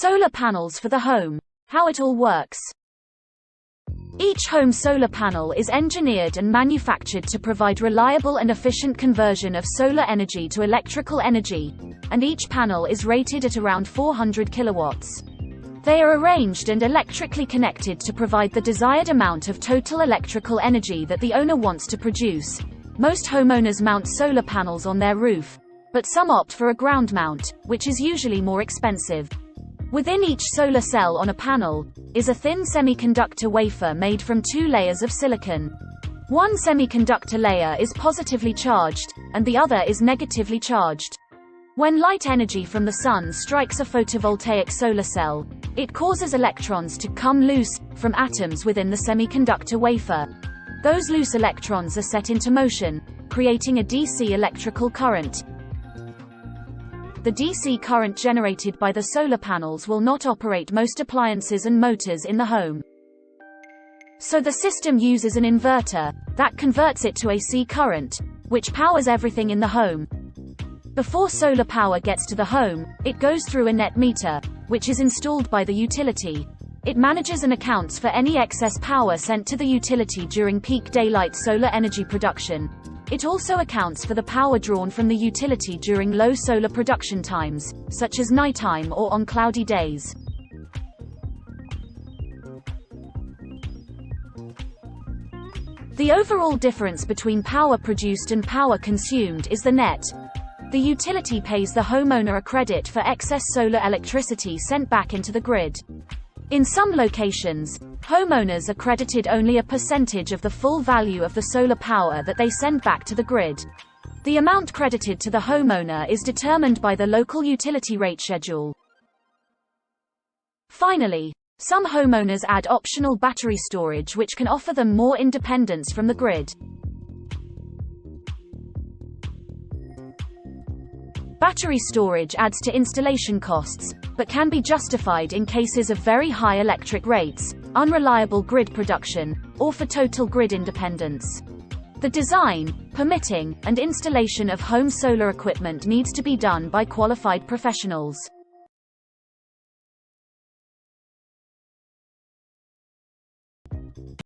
Solar panels for the home. How it all works. Each home solar panel is engineered and manufactured to provide reliable and efficient conversion of solar energy to electrical energy, and each panel is rated at around 400 kilowatts. They are arranged and electrically connected to provide the desired amount of total electrical energy that the owner wants to produce. Most homeowners mount solar panels on their roof, but some opt for a ground mount, which is usually more expensive. Within each solar cell on a panel is a thin semiconductor wafer made from 2 layers of silicon. One semiconductor layer is positively charged, and the other is negatively charged. When light energy from the sun strikes a photovoltaic solar cell, it causes electrons to come loose from atoms within the semiconductor wafer. Those loose electrons are set into motion, creating a DC electrical current. The DC current generated by the solar panels will not operate most appliances and motors in the home. So the system uses an inverter that converts it to AC current, which powers everything in the home. Before solar power gets to the home, it goes through a net meter, which is installed by the utility. It manages and accounts for any excess power sent to the utility during peak daylight solar energy production. It also accounts for the power drawn from the utility during low solar production times, such as nighttime or on cloudy days. The overall difference between power produced and power consumed is the net. The utility pays the homeowner a credit for excess solar electricity sent back into the grid. In some locations, homeowners are credited only a percentage of the full value of the solar power that they send back to the grid. The amount credited to the homeowner is determined by the local utility rate schedule. Finally, some homeowners add optional battery storage which can offer them more independence from the grid. Battery storage adds to installation costs, but can be justified in cases of very high electric rates, unreliable grid production, or for total grid independence. The design, permitting, and installation of home solar equipment needs to be done by qualified professionals.